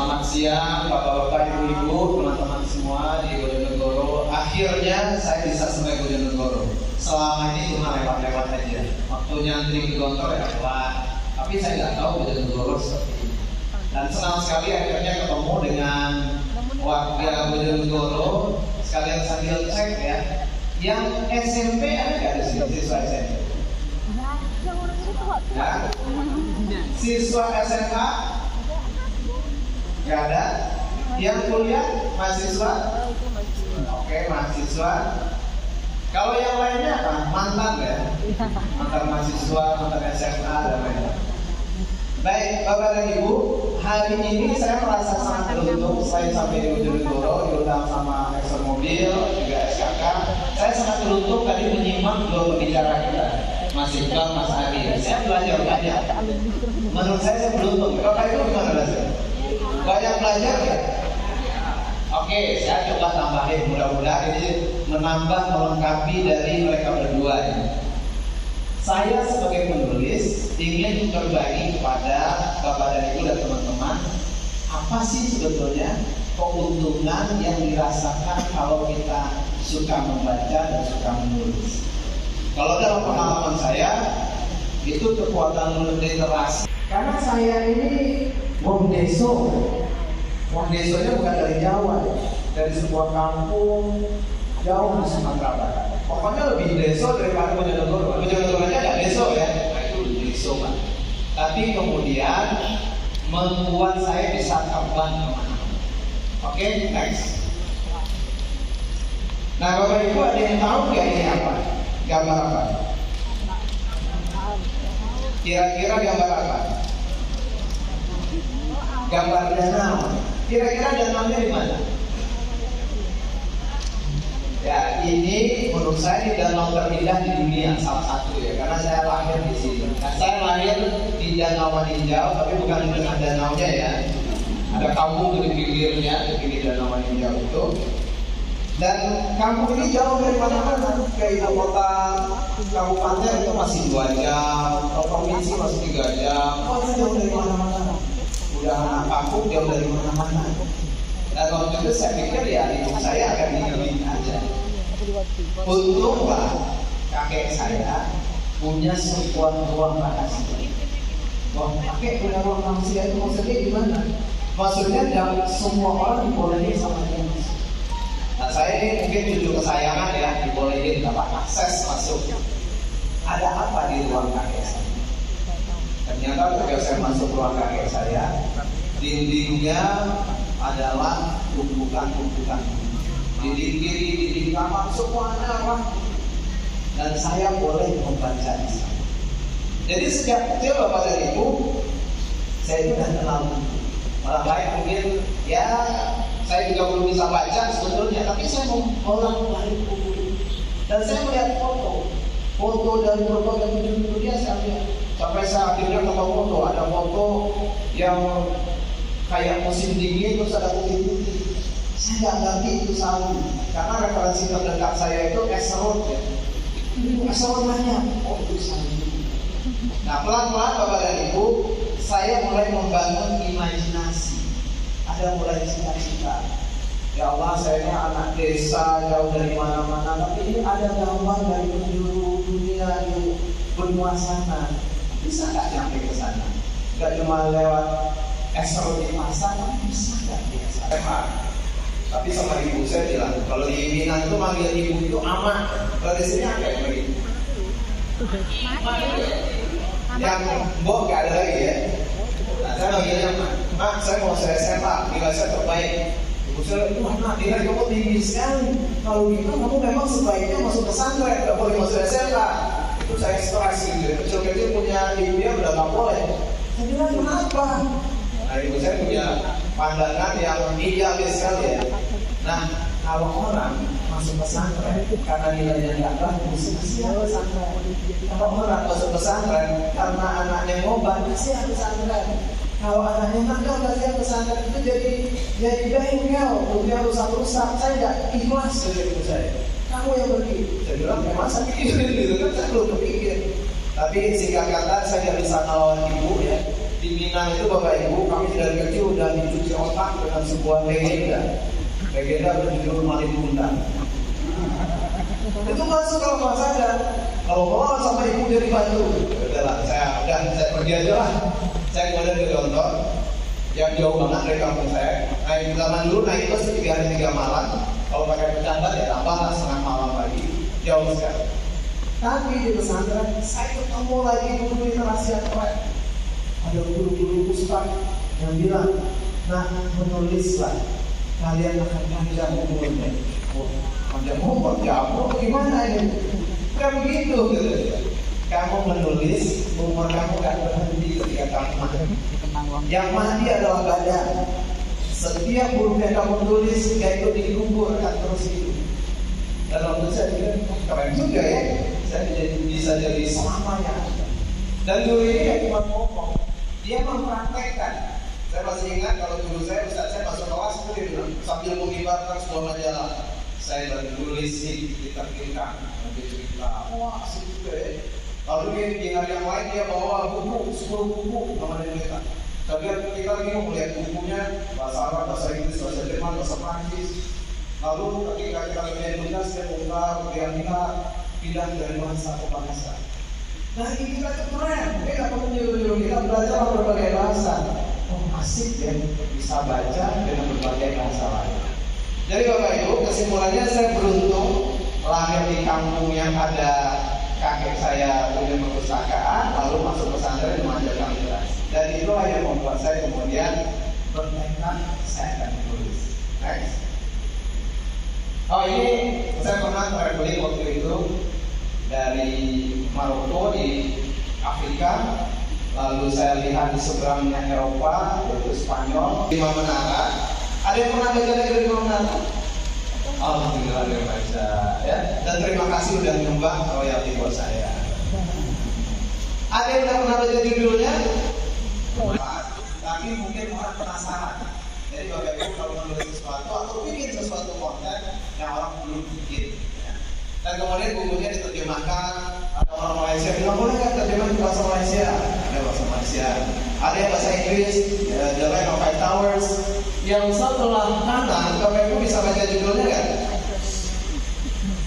Selamat siang Bapak-bapak, Ibu-ibu, teman-teman semua di Bojonegoro. Akhirnya saya bisa sampai Bojonegoro. Selama ini cuma lewat-lewat aja. Waktu nyantri ke Gontor ya pelan. Tapi saya nggak tahu Bojonegoro seperti ini. Dan senang sekali akhirnya ketemu dengan warga Bojonegoro. Sekalian sambil cek ya. Yang SMP ada nggak di sini siswa SMP? Ya. Siswa SMA? Nggak ada. Yang kuliah mahasiswa? Oke, mahasiswa. Kalau yang lainnya apa? Mantan ya? Mantan mahasiswa, mantan SMA dan lain-lain. Baik, Bapak dan Ibu, hari ini saya merasa sangat beruntung. Selain sampai di Bojonegoro, diundang sama Exxon Mobil, juga SKK. Saya sangat beruntung tadi menyimak dua pembicara kita, Mas Iqbal, Mas Adi. Saya belajar banyak. Menurut saya beruntung. Bapak itu gimana belajar? Banyak belajar ya? Oke, saya coba tambahin. Mudah-mudahan ini menambah, melengkapi dari mereka berdua ya. Saya sebagai penulis ingin berbagi kepada Bapak dan Ibu dan teman-teman, apa sih sebetulnya keuntungan yang dirasakan kalau kita suka membaca dan suka menulis. Kalau dalam pengalaman saya, itu kekuatan literasi. Karena saya ini wong deso. Wong desonya bukan dari Jawa, dari sebuah kampung jauh di Sumatera Barat. Pokoknya lebih deso daripada Bojonegoro. Bojonegoro aja nggak deso ya, nah itu deso kan. Tapi kemudian membuat saya bisa terbang kemana. Oke, next. Nah, Bapak Ibu ada yang tahu nggak ini apa? Gambar apa? Kira-kira gambar apa? Gambar danau. Kira-kira danaunya di mana? Ya, ini menurut saya ini danau terindah di dunia, salah satu ya, karena saya lahir di sini. Nah, saya lahir di Danau Maninjau, tapi bukan di tengah danaunya ya. Ada kampung di pinggirnya, di pinggir Danau Maninjau itu. Dan kampung ini jauh dari mana-mana. Ke ibu kota kabupaten itu masih 2 jam, ke provinsi masih 3 jam. Oh, jauh dari mana-mana. Udah anak kampung jauh dari mana-mana. Dan waktu itu saya pikir ya hidup saya akan digini aja. Untunglah kakek saya punya sebuah ruang rahasia. Wah, kakek punya ruang rahasia itu maksudnya gimana? Maksudnya semua orang dibolehin sama dia. Nah, saya ini mungkin cucu kesayangan ya, dibolehin dapat akses masuk. Ada apa di ruang kakek saya? Ternyata ketika saya masuk ruang kakek saya, dindingnya adalah tumpukan-tumpukan. Dinding kiri, dinding kanan, semuanya apa? Dan saya boleh membaca di sana. Jadi sejak kecil Bapak dan Ibu, saya sudah kenal buku. Malah baik mungkin ya saya juga belum bisa baca sebetulnya, tapi saya mau bolak-balik buku. Dan saya melihat foto dari berbagai penjuru dunia saya lihat. Sampai saya akhirnya ketemu foto, ada foto yang kayak musim dingin terus ada putih-putih. Saya nggak ngerti itu sawi, karena referensi terdekat saya itu es serut ya. Es serut banyak, oh itu sawi. Nah, pelan-pelan Bapak dan Ibu, saya mulai membangun imajinasi. Ada mulai cita-cita. Ya Allah, saya ini anak desa jauh dari mana-mana, tapi ini ada gambar dari penjuru dunia di benua sana. Bisa nggak nyampe ke sana? Nggak cuma lewat es serut di pasar, bisa nggak di sana? Tapi sama ibu saya bilang, kalau di Minang itu manggil ibu itu ama. Kalau di sini apa yang begitu? Yang mbok nggak ada lagi ya. Nah, saya manggilnya mak, saya mau saya SMA, nilai saya terbaik. Ibu saya, wah mak, nilai kamu tinggi sekali. Kalau gitu kamu memang sebaiknya masuk pesantren, nggak boleh masuk SMA. Itu saya stres gitu. Kecil-kecil punya ibu ya udah nggak boleh. Saya bilang kenapa? Nah, ibu saya punya pandangan yang idealis sekali ya. Nah, kalau orang masuk pesantren karena nilainya nggak bagus, pasti harus pesantren. Kalau orang masuk pesantren karena anaknya ngobat, pasti harus pesantren. Kalau anaknya nakal, pasti harus pesantren. Itu jadi bengkel, dia rusak-rusak. Saya nggak ikhlas dari ibu saya. Kamu yang pergi. Saya bilang, masa pikirin gitu kan? Saya belum berpikir. Tapi singkat kata, saya nggak bisa ngelawan ibu ya. Di Minang itu Bapak Ibu, kami dari kecil udah dicuci otak dengan sebuah legenda berjudul Malik Bunda. Itu masuk kalau nggak sadar. Kalau mau sama ibu jadi batu, udahlah, saya pergi aja lah. Saya kemudian ke kantor yang jauh banget dari kampung saya. Naik zaman dulu naik bus 3 hari 3 malam. Kalau pakai bercanda ya tambah setengah malam lagi, jauh sekali. Tapi di pesantren saya ketemu lagi guru literasi yang keren. Ada guru-guru ustaz yang bilang, nah menulislah, kalian akan panjang umurnya. Panjang umur, jauh, gimana ini? Kan begitu gitu. Kamu menulis, umur kamu gak berhenti ketika kamu mati. Yang mati adalah badan. Setiap huruf yang kamu tulis, yaitu dikubur akan terus hidup. Dan waktu saya pikir, keren juga ya. Saya bisa jadi selamanya. Dan guru ini ya cuma ngomong, dia mempraktekkan. Saya masih ingat kalau guru saya, Ustaz saya masuk kelas itu dia bilang, sambil mengibarkan sebuah majalah, saya baru tulis diterbitkan, nanti cerita, wah asik juga ya. Lalu di hari yang lain dia bawa buku, 10 buku namanya kita. Tapi kita lagi mau melihat bukunya bahasa Arab, bahasa Inggris, bahasa Jerman, bahasa Prancis. Lalu ketika kita lihat tugas, dia lihat pindah dari bahasa ke bahasa. Nah ini kita keren, kita nggak perlu nyuruh-nyuruh kita belajar berbagai bahasa. Oh asik ya, bisa baca dengan berbagai bahasa lain. Jadi Bapak Ibu, kesimpulannya saya beruntung lahir di kampung yang ada kakek saya punya perpustakaan, lalu masuk pesantren mengajarkan literasi. Dan itulah yang membuat saya kemudian bertekad saya akan menulis. Next. Oh ini saya pernah traveling waktu itu dari Maroko di Afrika, lalu saya lihat di seberangnya Eropa, yaitu Spanyol, 5 menara. Ada yang pernah belajar dari 5 menara? Alhamdulillah dia baca ya. Dan terima kasih sudah nyumbang royalti buat saya. Ada yang tidak pernah baca judulnya? Tapi mungkin orang penasaran. Jadi Bapak Ibu kalau menulis sesuatu atau bikin sesuatu konten yang orang belum bikin ya. Dan kemudian bukunya diterjemahkan. Ada orang Malaysia bilang boleh nggak terjemah ke bahasa Malaysia? Ada bahasa Malaysia. Ada yang bahasa Inggris, The Land of Five Towers. Yang setelah kanan, Bapak Ibu bisa baca judulnya kan?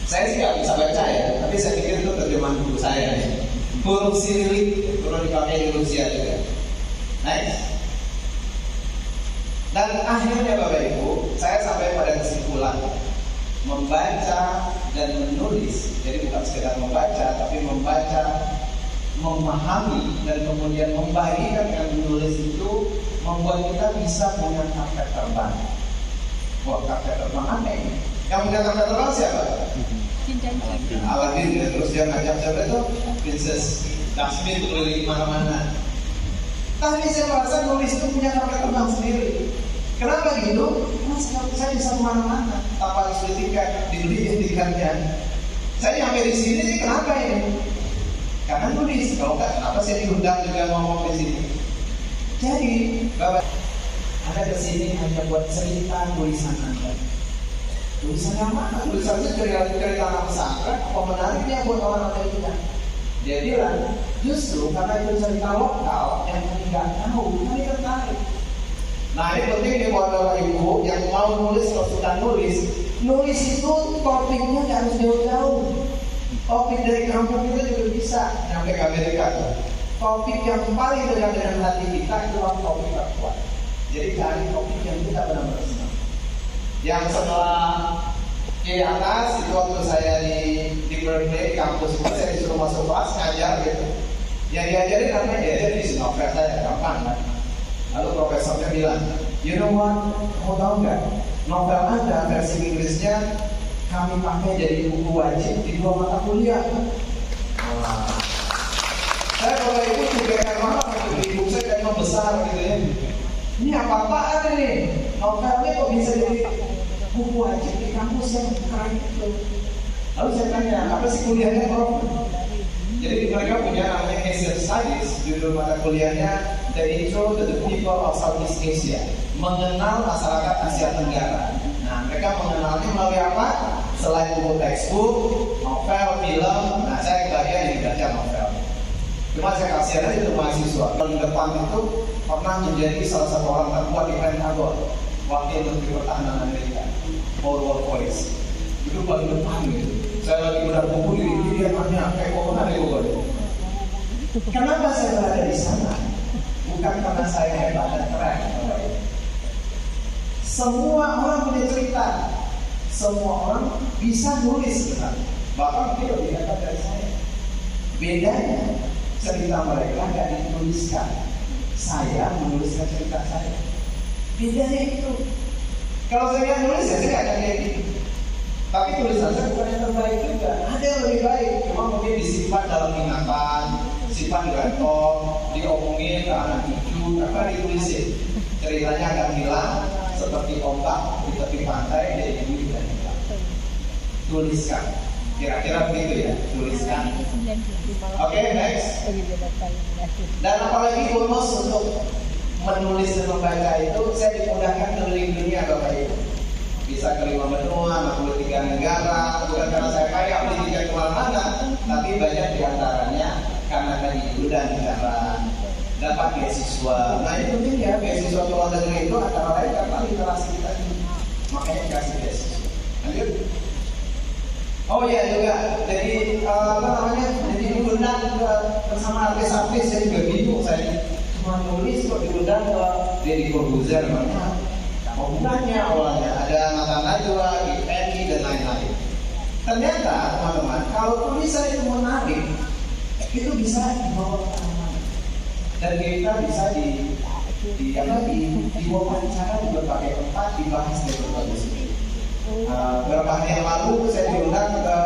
Saya sih nggak bisa baca ya, tapi saya pikir itu terjemahan buku saya nih. Huruf Sirilik, perlu dipakai di Rusia juga. Nice. Dan akhirnya Bapak Ibu, saya sampai pada kesimpulan membaca dan menulis. Jadi bukan sekedar membaca, tapi membaca, memahami dan kemudian membagikan dengan menulis itu membuat kita bisa punya karpet terbang. Wah, karpet terbang apa ini? Yang punya karpet terbang siapa? Aladin ya, terus dia ngajak siapa itu? Princess Jasmine keliling mana-mana. Tapi saya merasa nulis itu punya karpet terbang sendiri. Kenapa gitu? Karena saya bisa kemana-mana tanpa harus beli tiket, dibeli tiketnya. Saya sampai di sini sih kenapa ini? Karena nulis. Kalau nggak, kenapa saya diundang juga ngomong di sini? Jadi, Bapak, Anda kesini hanya buat cerita tulisan Anda. Tulisan yang mana? Tulisannya cerita anak pesantren, apa menariknya buat orang Anda juga? Dia bilang, justru karena itu cerita lokal yang kami nggak tahu, kami tertarik. Nah ini penting nih buat Bapak Ibu yang mau nulis atau suka nulis itu topiknya nggak harus jauh-jauh. Topik dari kampung kita juga bisa sampai ke Amerika. Topik yang paling dekat dengan hati kita itulah topik terkuat. Jadi cari topik yang kita benar-benar senang. Yang setelah di atas itu waktu saya di Berkeley kampus itu saya disuruh masuk kelas ngajar gitu. Yang diajarin apa? Diajarin di novel saya gampang kan. Lalu profesornya bilang, you know what? Kamu tahu nggak? Novel Anda versi Inggrisnya kami pakai jadi buku wajib di 2 mata kuliah. Wah. Saya kalau itu juga banget di buku saya kayak besar gitu ya. Ini apa-apaan ini? Novelnya kok bisa jadi buku wajib di kampus yang keren itu? Lalu saya tanya, apa sih kuliahnya Prof? Jadi mereka punya namanya Asian Studies, judul mata kuliahnya The Intro to the People of Southeast Asia, mengenal masyarakat Asia Tenggara. Nah, mereka mengenalnya melalui apa? Selain buku textbook, novel, film. Nah, saya bagian yang baca novel. Cuma saya kasihan aja untuk mahasiswa. Tahun depan itu pernah menjadi salah satu orang terkuat di Montagor, Wakil Menteri Pertahanan Amerika, World Voice. Itu paling depan gitu. Saya lagi benar buku di dia tanya kayak kok ada gue. Kenapa saya berada di sana? Bukan karena saya hebat dan keren. Semua orang punya cerita. Semua orang bisa nulis kan. Bahkan mungkin lebih hebat dari saya. Bedanya cerita mereka nggak dituliskan. Saya menuliskan cerita saya. Bedanya itu. Kalau saya nulis ya saya akan kayak gitu. Tapi tulisan saya bukan yang terbaik juga. Ada yang lebih baik. Cuma mungkin disimpan dalam ingatan, simpan di laptop, diomongin ke anak cucu, apa ditulisin. Ceritanya akan hilang seperti ombak di tepi pantai dari ibu dan hilang. Tuliskan. Kira-kira begitu ya, tuliskan. Oke, next. Dan apalagi bonus untuk menulis dan membaca itu, saya dimudahkan keliling dunia Bapak Ibu. Bisa ke 5 benua, 63 negara. Bukan karena saya kaya beli tiket kemana-mana, tapi banyak diantaranya karena tadi dan negara dapat beasiswa. Nah itu penting ya, beasiswa ke luar negeri itu antara lain karena literasi kita ini. Makanya dikasih beasiswa. Lanjut. Oh iya juga, jadi jadi diundang bersama artis-artis, saya juga bingung, saya cuma nulis kok diundang ke Deddy Corbuzier mana? Bukannya awalnya ada Mata Najwa, Eni dan lain-lain. Ternyata teman-teman, kalau tulisan itu menarik, itu bisa dibawa ke mana-mana. Dan kita bisa diwawancara di berbagai tempat, dibahas di berbagai sudut. Beberapa hari yang lalu saya diundang ke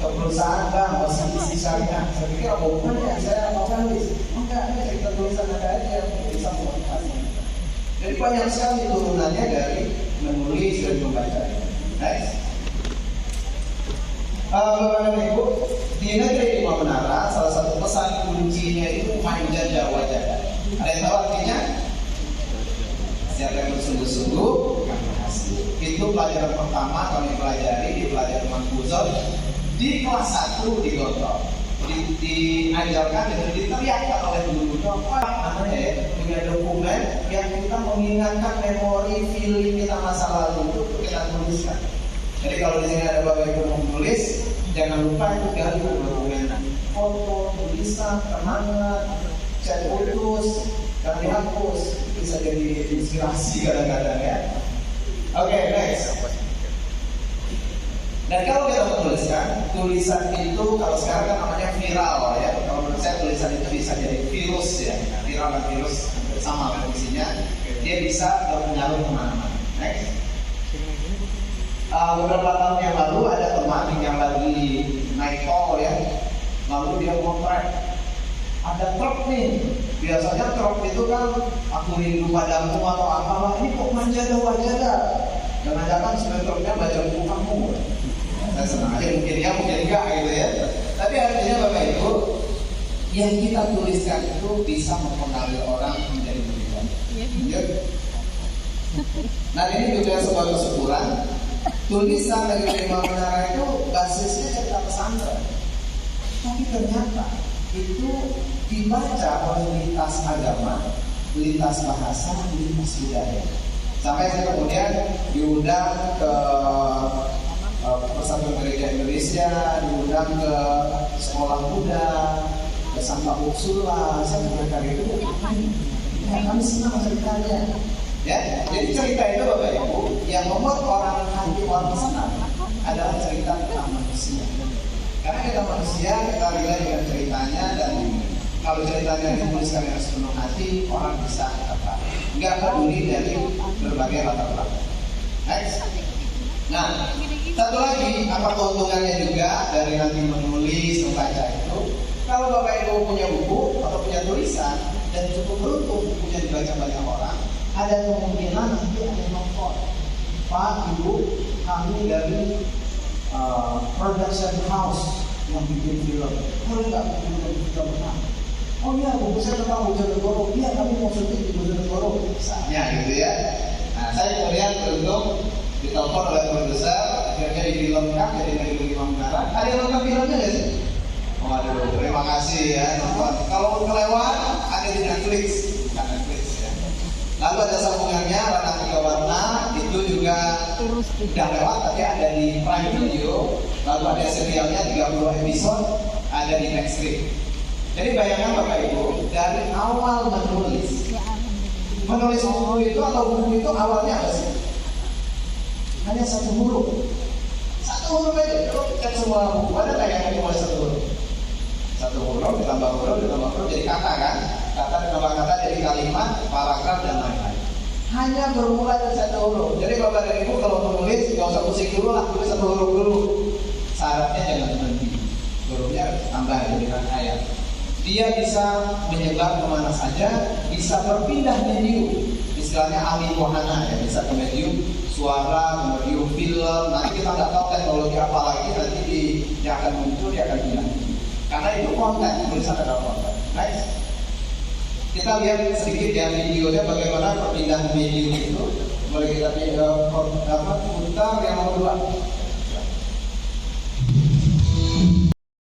perusahaan bank, OCBC Syariah. Saya pikir apa hubungannya? Saya mau nulis. Enggak, ini cerita tulisan ada aja yang bisa motivasi. Jadi banyak sekali turunannya dari menulis dan membaca. Next. Bapak dan Ibu, di negeri Lima Menara, salah satu pesan kuncinya itu manja Jawa jaga. Ada yang tahu artinya? Siapa yang bersungguh-sungguh akan berhasil. Itu pelajaran pertama kami pelajari di pelajaran Manfuzon di kelas 1 di Gontor. Diajarkan dan diteriakkan oleh guru namanya ya, punya dokumen yang kita mengingatkan memori feeling kita masa lalu itu kita tuliskan. Jadi kalau di sini ada Bapak Ibu mau menulis, jangan lupa itu gali dokumen foto, tulisan, kenangan, chat putus, dan dihapus. Bisa jadi inspirasi kadang-kadang ya. Oke, next. Dan kalau kita menuliskan, tulisan itu kalau sekarang kan namanya viral ya. Kalau menurut saya tulisan itu bisa jadi virus ya. Viral dan virus sama fungsinya. Dia bisa berpengaruh kemana-mana. Next. Beberapa tahun yang lalu ada teman yang lagi naik tol ya. Lalu dia motret. Ada truk nih. Biasanya truk itu kan aku rindu padamu atau apalah. Ini kok manja jaga. Jangan-jangan sebenarnya truknya baca buku kamu. Saya senang aja mungkin ya, mungkin enggak gitu ya. Tapi artinya Bapak Ibu, yang kita tuliskan itu bisa mempengaruhi orang menjadi lebih baik. Ya. Nah ini juga sebuah kesyukuran. Tulisan dari Lima Menara itu basisnya cerita pesantren. Tapi ternyata itu dibaca oleh lintas agama, lintas bahasa, lintas budaya. Sampai saya kemudian diundang ke Persatuan Gereja Indonesia, diundang ke sekolah muda, ke Santa Ursula. Saya mendengar itu, ya, kami senang ceritanya. Ya, jadi cerita itu Bapak Ibu yang membuat hati orang senang adalah cerita tentang manusia. Karena kita manusia, kita relate dengan ceritanya, dan kalau ceritanya dituliskan dengan sepenuh hati, orang bisa tertarik. Enggak peduli dari berbagai latar belakang. Next. Nah, satu lagi, apa keuntungannya juga dari nanti menulis, membaca itu? Kalau Bapak Ibu punya buku atau punya tulisan dan cukup beruntung bukunya dibaca banyak orang, ada kemungkinan nanti ada nonton. Pak, Ibu, kami dari production house yang bikin film. Boleh nggak bikin film? Oh iya, buku saya tentang Bojonegoro. Iya, kami mau syuting di Bojonegoro. Misalnya gitu ya. Nah, saya kemudian beruntung ditelepon oleh produser, akhirnya difilmkan jadi negeri Lima Menara. Ada yang nonton filmnya nggak sih? Waduh, terima kasih ya nonton. Kalau kelewat ada di Netflix, bukan Netflix ya. Lalu ada sambungannya warna 3 warna, itu juga udah lewat tapi ada di Prime Video. Lalu ada serialnya 30 episode, ada di Nextflix. Jadi bayangkan Bapak Ibu, dari awal menulis buku itu atau buku itu awalnya apa sih? Hanya satu huruf. Satu huruf aja. Kalau cek semua buku ada kayak cuma satu huruf. Satu huruf ditambah huruf jadi kata kan? Kata ditambah kata jadi kalimat, paragraf dan lain-lain. Hanya bermula dari satu huruf. Jadi Bapak dan Ibu kalau menulis nggak usah pusing dulu lah, tulis satu huruf dulu. Syaratnya jangan berhenti. Hurufnya tambah jadi ayat. Dia bisa menyebar kemana saja, bisa berpindah medium. Istilahnya ahli wahana ya, bisa ke medium suara, ke medium film. Nanti kita nggak tahu teknologi apa lagi, nanti dia akan muncul, dia akan pindah. Karena itu konten, tulisan adalah konten. Nice. Kita lihat sedikit ya videonya bagaimana perpindahan medium itu. Boleh kita putar yang nomor 2.